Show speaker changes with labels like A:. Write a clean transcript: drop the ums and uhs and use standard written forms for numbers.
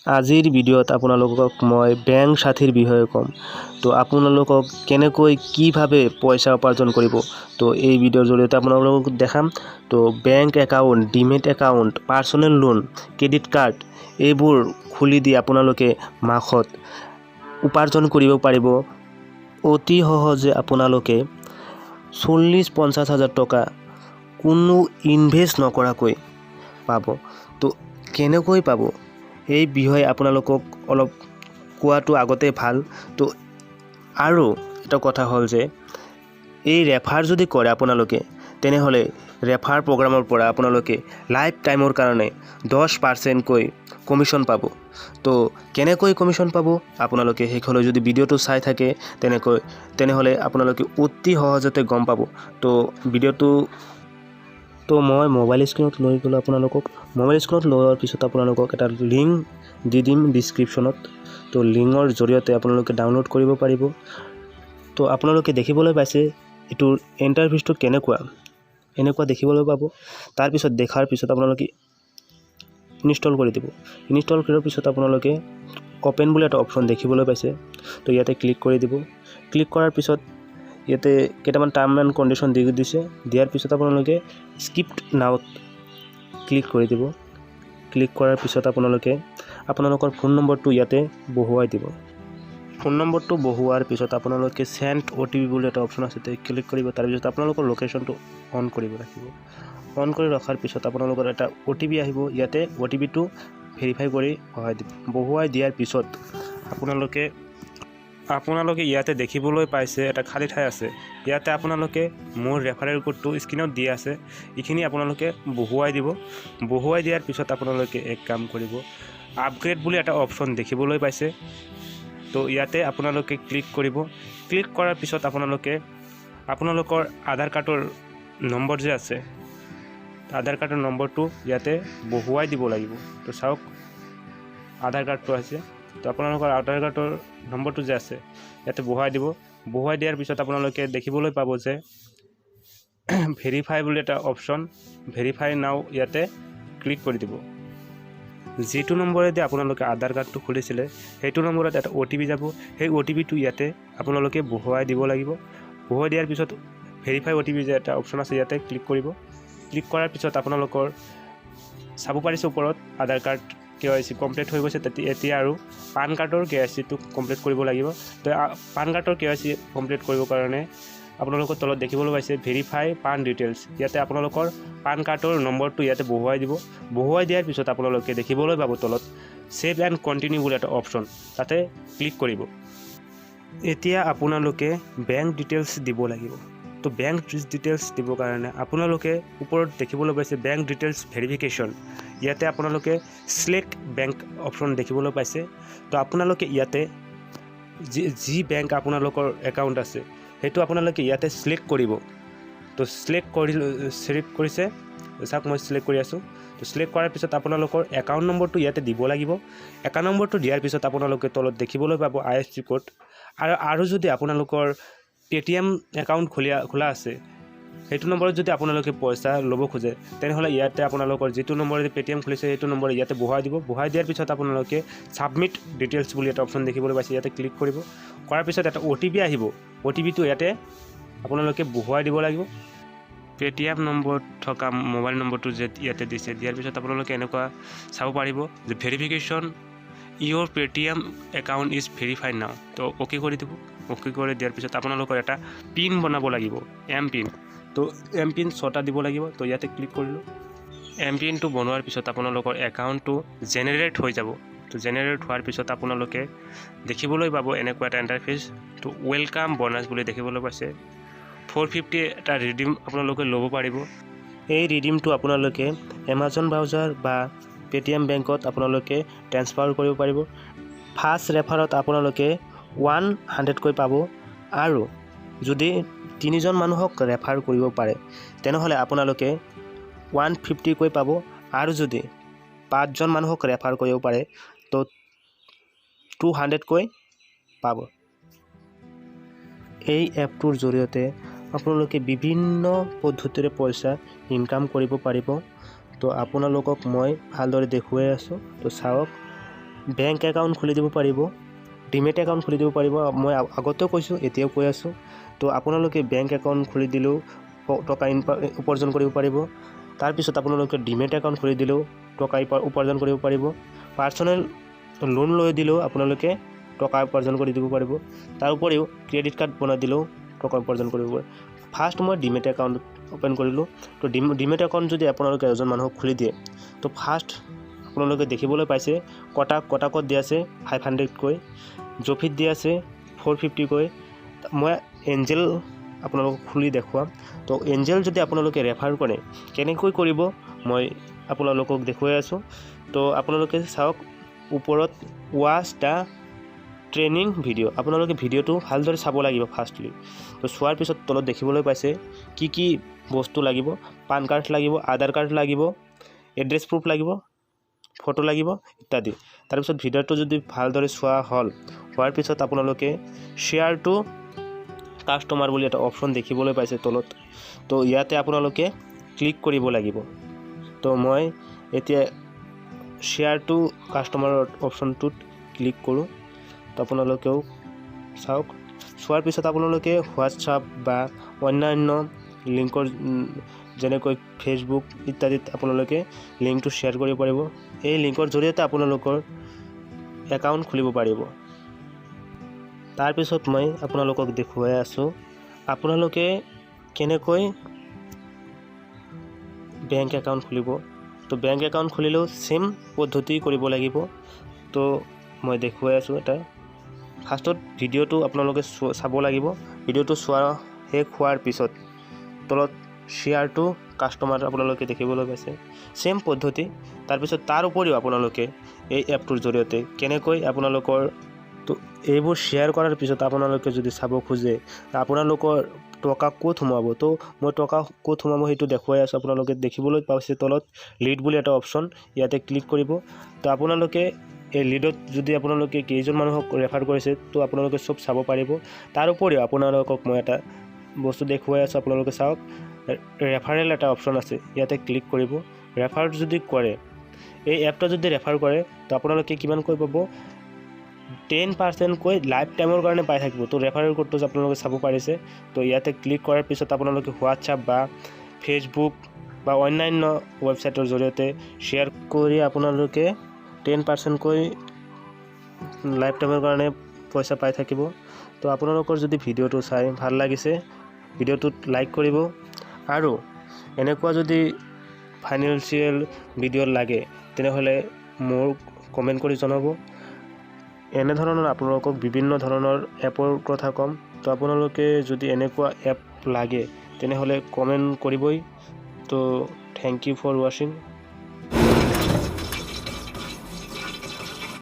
A: আজিৰ ভিডিঅ'ত আপোনালোকক মই বেংক সাথীৰ বিষয়ে ক'ম। তো আপোনালোকক কেনেকৈ কিভাৱে পইচা উপাৰ্জন কৰিব, তো এই ভিডিঅ'ৰ জৰিয়তে আপোনালোকক দেখাম। তো bank account, demat account, personal loan, credit card এইবোৰ খুলি দি আপোনালোকে মাহত উপাৰ্জন কৰিব পাৰিব। অতি সহজে আপোনালোকে 40-50 হাজাৰ টকা কোনো ইনভেষ্ট নকৰাকৈ পাব। তো কেনেকৈ পাব এই বিষয়ে আপোনালোকক অলপ কোৱাটো আগতে ভাল। তো আৰু এটা কথা হ'ল যে এই ৰেফাৰ যদি কৰে আপোনালোকে, তেনেহ'লে ৰেফাৰ প্ৰগ্ৰামৰ পৰা আপোনালোকে লাইফ টাইমৰ কাৰণে 10%কৈ কমিশ্যন পাব। তো কেনেকৈ কমিশ্যন পাব আপোনালোকে শেষলৈ যদি ভিডিঅ'টো চাই থাকে তেনেহ'লে আপোনালোকে অতি সহজতে গম পাব। তো ভিডিঅ'টো মই মোবাইল স্ক্ৰীনত লৈ গ'লোঁ আপোনালোকক। মোবাইল স্ক্ৰীনত লোৱাৰ পিছত আপোনালোকক এটা লিংক দি দিম ডিছক্ৰিপশ্যনত। তো লিংকৰ জৰিয়তে আপোনালোকে ডাউনলোড কৰিব পাৰিব। তো আপোনালোকে দেখিবলৈ পাইছে এইটোৰ ইণ্টাৰফেচটো এনেকুৱা দেখিবলৈ পাব। তাৰপিছত দেখাৰ পিছত আপোনালোকে ইনষ্টল কৰি দিব। ইনষ্টল কৰাৰ পিছত আপোনালোকে অপেন বুলি এটা অপশ্যন দেখিবলৈ পাইছে। তো ইয়াতে ক্লিক কৰি দিব। ক্লিক কৰাৰ পিছত ইয়াতে কেইটামান টাৰ্ম এণ্ড কণ্ডিশ্যন দিয়াৰ পিছত আপোনালোকে স্কিপ্ট নাওত ক্লিক কৰি দিব। ক্লিক কৰাৰ পিছত আপোনালোকৰ ফোন নম্বৰটো ইয়াতে বহুৱাই দিব। ফোন নম্বৰটো বহুৱাৰ পিছত আপোনালোকে চেণ্ড OTP বুলি এটা অপশ্যন আছে, তাতে ক্লিক কৰিব। তাৰপিছত আপোনালোকৰ লোকেশ্যনটো অন কৰিব ৰাখিব। অন কৰি ৰখাৰ পিছত আপোনালোকৰ এটা OTP আহিব। ইয়াতে OTPটো ভেৰিফাই কৰি বহুৱাই দিয়াৰ পিছত আপোনালোকে ইয়াতে দেখিবলৈ পাইছে এটা খালী ঠাই আছে। ইয়াতে আপোনালোকে মোৰ ৰেফাৰেল কোডটো স্ক্ৰীনত দিয়া আছে, এইখিনি আপোনালোকে বহুৱাই দিব। বহুৱাই দিয়াৰ পিছত আপোনালোকে এক কাম কৰিব, আপগ্ৰেড বুলি এটা অপশ্যন দেখিবলৈ পাইছে। তো ইয়াতে আপোনালোকে ক্লিক কৰিব। ক্লিক কৰাৰ পিছত আপোনালোকৰ আধাৰ কাৰ্ডৰ নম্বৰ যে আছে, আধাৰ কাৰ্ডৰ নম্বৰটো ইয়াতে বহুৱাই দিব লাগিব। তো চাওক আধাৰ কাৰ্ডটো আছে। তো আপোনালোকৰ আধাৰ কাৰ্ডৰ নম্বৰটো যে আছে ইয়াতে বহুৱাই দিব। বহুৱাই দিয়াৰ পিছত আপোনালোকে দেখিবলৈ পাব যে ভেৰিফাই বুলি এটা অপশ্যন, ভেৰিফাই নাও ইয়াতে ক্লিক কৰি দিব। যিটো নম্বৰেদি আপোনালোকে আধাৰ কাৰ্ডটো খুলিছিলে সেইটো নম্বৰত এটা OTP যাব। সেই OTPটো ইয়াতে আপোনালোকে বহুৱাই দিব লাগিব। বহুৱাই দিয়াৰ পিছত ভেৰিফাই OTP যে এটা অপশ্যন আছে ইয়াতে ক্লিক কৰিব। ক্লিক কৰাৰ পিছত আপোনালোকৰ চাব পাৰিছে ওপৰত আধাৰ কাৰ্ড KYC কমপ্লিট হৈ গৈছে। এতিয়া আৰু পান কাৰ্ডৰ KYCটো কমপ্লিট কৰিব লাগিব। তো পান কাৰ্ডৰ KYC কমপ্লিট কৰিবৰ কাৰণে আপোনালোকৰ তলত দেখিবলৈ পাইছে ভেৰিফাই পান ডিটেইলছ। ইয়াতে আপোনালোকৰ পান কাৰ্ডৰ নম্বৰটো ইয়াতে বহুৱাই দিব। বহুৱাই দিয়াৰ পিছত আপোনালোকে দেখিবলৈ পাব তলত ছেভ এণ্ড কণ্টিনিউ বুলি এটা অপশ্যন, তাতে ক্লিক কৰিব। এতিয়া আপোনালোকে বেংক ডিটেইলছ দিব লাগিব। তো বেংক ডিটেইলছ দিবৰ কাৰণে আপোনালোকে ওপৰত দেখিবলৈ পাইছে বেংক ডিটেইলছ ভেৰিফিকেশ্যন। ইয়াতে আপোনালোকে চিলেক্ট বেংক অপশ্যন দেখিবলৈ পাইছে। তো আপোনালোকে ইয়াতে যি বেংক আপোনালোকৰ একাউণ্ট আছে সেইটো আপোনালোকে ইয়াতে চিলেক্ট কৰিব। তো চিলেক্ট কৰিছে, চাওক মই চিলেক্ট কৰি আছোঁ। তো চিলেক্ট কৰাৰ পিছত আপোনালোকৰ একাউণ্ট নম্বৰটো ইয়াতে দিব লাগিব। একাউণ্ট নম্বৰটো দিয়াৰ পিছত আপোনালোকে তলত দেখিবলৈ পাব IFSC কোড। আৰু যদি আপোনালোকৰ পেটিএম একাউণ্ট খোলা আছে, সেইটো নম্বৰত যদি আপোনালোকে পইচা ল'ব খোজে, তেনেহ'লে ইয়াতে আপোনালোকৰ যিটো নম্বৰেদি পেটিএম খুলিছে সেইটো নম্বৰ ইয়াতে বহুৱাই দিব। বহুৱাই দিয়াৰ পিছত আপোনালোকে ছাবমিট ডিটেইলছ বুলি এটা অপশ্যন দেখিবলৈ পাইছে, ইয়াতে ক্লিক কৰিব। কৰাৰ পিছত এটা OTP আহিব। OTPটো ইয়াতে আপোনালোকে বহুৱাই দিব লাগিব। পেটিএম নম্বৰত থকা মোবাইল নম্বৰটো যে ইয়াতে দিছে, দিয়াৰ পিছত আপোনালোকে এনেকুৱা চাব পাৰিব যে verification your Paytm account is verified নাও। তো অ'কে কৰি দিব। অ'কে কৰি দিয়াৰ পিছত আপোনালোকৰ এটা পিন বনাব লাগিব, MPIN। তো MPIN 6টা দিব লাগিব। তো ইয়াতে ক্লিক কৰিলোঁ। MPINটো বনোৱাৰ পিছত আপোনালোকৰ একাউণ্টটো জেনেৰেট হৈ যাব। তো জেনেৰেট হোৱাৰ পিছত আপোনালোকে দেখিবলৈ পাব এনেকুৱা এটা ইণ্টাৰফেচ। তো ৱেলকাম বনাছ বুলি দেখিবলৈ পাইছে। 450 এটা ৰিডিম আপোনালোকে ল'ব পাৰিব। এই ৰিডিমটো আপোনালোকে এমাজন ব্ৰাউজাৰ বা পেটিএম বেংকত আপোনালোকে ট্ৰেন্সফাৰ কৰিব পাৰিব। ফাৰ্ষ্ট ৰেফাৰত আপোনালোকে 100কৈ পাব। আৰু যদি 3জন মানুহক ৰেফাৰ কৰিব পাৰে তেনেহ'লে আপোনালোকে 150কৈ পাব। আৰু যদি 5জন মানুহক ৰেফাৰ কৰিব পাৰে তো 200কৈ পাব। এই এপটোৰ জৰিয়তে আপোনালোকে বিভিন্ন পদ্ধতিৰে পইচা ইনকাম কৰিব পাৰিব। তো আপোনালোকক মই ভালদৰে দেখুৱাই আছোঁ। তো চাওক বেংক একাউণ্ট খুলি দিব পাৰিব, ডিমেট একাউণ্ট খুলি দিব পাৰিব। মই আগতেও কৈছোঁ, এতিয়াও কৈ আছোঁ। তো আপোনালোকে বেংক একাউণ্ট খুলি দিলেও টকা উপাৰ্জন কৰিব পাৰিব। তাৰপিছত আপোনালোকে ডিমেট একাউণ্ট খুলি দিলেও টকা উপাৰ্জন কৰিব পাৰিব। পাৰ্চনেল লোন লৈ দিলেও আপোনালোকে টকা উপাৰ্জন কৰি দিব পাৰিব। তাৰ উপৰিও ক্ৰেডিট কাৰ্ড বনাই দিলেও টকা উপাৰ্জন কৰিব পাৰে। ফাৰ্ষ্ট মই ডিমেট একাউণ্ট অ'পেন কৰিলোঁ। তো ডিমেট একাউণ্ট যদি আপোনালোকে এজন মানুহক খুলি দিয়ে, তো ফাৰ্ষ্ট আপোনালোকে দেখিবলৈ পাইছে কটাকত দিয়া আছে 500কৈ, জফিত দিয়া আছে 450কৈ। মই এঞ্জেল আপোনালোকক খুলি দেখুৱাম। তো এঞ্জেল যদি আপোনালোকে ৰেফাৰ কৰে, কেনেকৈ কৰিব মই আপোনালোকক দেখুৱাই আছোঁ। তো আপোনালোকে চাওক, ওপৰত ৱাচ দ্য ট্ৰেইনিং ভিডিঅ', আপোনালোকে ভিডিঅ'টো ভালদৰে চাব লাগিব ফাৰ্ষ্টলি। তো চোৱাৰ পিছত তলত দেখিবলৈ পাইছে কি বস্তু লাগিব। পান কাৰ্ড লাগিব, আধাৰ কাৰ্ড লাগিব, এড্ৰেছ প্ৰুফ লাগিব, ফটো লাগিব ইত্যাদি। তাৰপিছত ভিডিঅ'টো যদি ভালদৰে হোৱাৰ পিছত আপোনালোকে শ্বেয়াৰ টু কাষ্টমাৰ বুলি এটা অপশ্যন দেখিবলৈ পাইছে তলত। তো ইয়াতে আপোনালোকে ক্লিক কৰিব লাগিব। তো মই এতিয়া শ্বেয়াৰ টু কাষ্টমাৰৰ অপশ্যনটোত ক্লিক কৰোঁ। তো আপোনালোকেও চাওক। চোৱাৰ পিছত আপোনালোকে হোৱাটছআপ বা অন্যান্য লিংকৰ যেনেকৈ ফেচবুক ইত্যাদিত আপোনালোকে লিংকটো শ্বেয়াৰ কৰিব পাৰিব। এই লিংকৰ জৰিয়তে আপোনালোকৰ একাউণ্ট খুলিব পাৰিব। তাৰপিছত মই আপোনালোকক দেখুৱাই আছোঁ আপোনালোকে কেনেকৈ বেংক একাউণ্ট খুলিব। তো বেংক একাউণ্ট খুলিলেও সেম পদ্ধতি কৰিব লাগিব। তো মই দেখুৱাই আছোঁ এটা। ফাৰ্ষ্টত ভিডিঅ'টো আপোনালোকে চাব লাগিব। ভিডিঅ'টো শেষ হোৱাৰ পিছত তলত শ্বেয়াৰ টু কাষ্টমাৰ আপোনালোকে দেখিবলৈ পাইছে, সেম পদ্ধতি। তাৰপিছত তাৰ উপৰিও আপোনালোকে এই এপটোৰ জৰিয়তে কেনেকৈ আপোনালোকৰ তো এইবোৰ শ্বেয়াৰ কৰাৰ পিছত আপোনালোকে যদি চাব খোজে আপোনালোকৰ টকা ক'ত সোমাব, তো মই টকা ক'ত সোমাব সেইটো দেখুৱাই আছোঁ। আপোনালোকে দেখিবলৈ পাইছে তলত লিড বুলি এটা অপশ্যন, ইয়াতে ক্লিক কৰিব। তো আপোনালোকে এই লিডত যদি আপোনালোকে কেইজন মানুহক ৰেফাৰ কৰিছে, তো আপোনালোকে চব চাব পাৰিব। তাৰ উপৰিও আপোনালোকক মই এটা বস্তু দেখুৱাই আছোঁ, আপোনালোকে চাওক। ৰেফাৰেল এটা অপশ্যন আছে, ইয়াতে ক্লিক কৰিব। ৰেফাৰ যদি কৰে, এই এপটো যদি ৰেফাৰ কৰে, তো আপোনালোকে কিমানকৈ পাব, 10%কৈ লাইফ টাইমৰ কাৰণে পাই থাকিব। তো ৰেফাৰেল কোডটো আপোনালোকে চাব পাৰিছে। তো ইয়াতে ক্লিক কৰাৰ পিছত আপোনালোকে হোৱাটছআপ বা ফেচবুক বা অন্যান্য ৱেবছাইটৰ জৰিয়তে শ্বেয়াৰ কৰি আপোনালোকে 10%কৈ লাইফ টাইমৰ কাৰণে পইচা পাই থাকিব। তো আপোনালোকৰ যদি ভিডিঅ'টো চাই ভাল লাগিছে, ভিডিঅ'টোত লাইক কৰিব। আৰু এনেকুৱা যদি ফাইনেন্সিয়েল ভিডিঅ' লাগে তেনেহ'লে মোক কমেণ্ট কৰি জনাব। এনেধৰণৰ আপোনালোকক বিভিন্ন ধৰণৰ এপৰ কথা ক'ম। তো আপোনালোকে যদি এনেকুৱা এপ লাগে তেনেহ'লে কমেণ্ট কৰিবই। তো থেংক ইউ ফৰ ৱাচিং।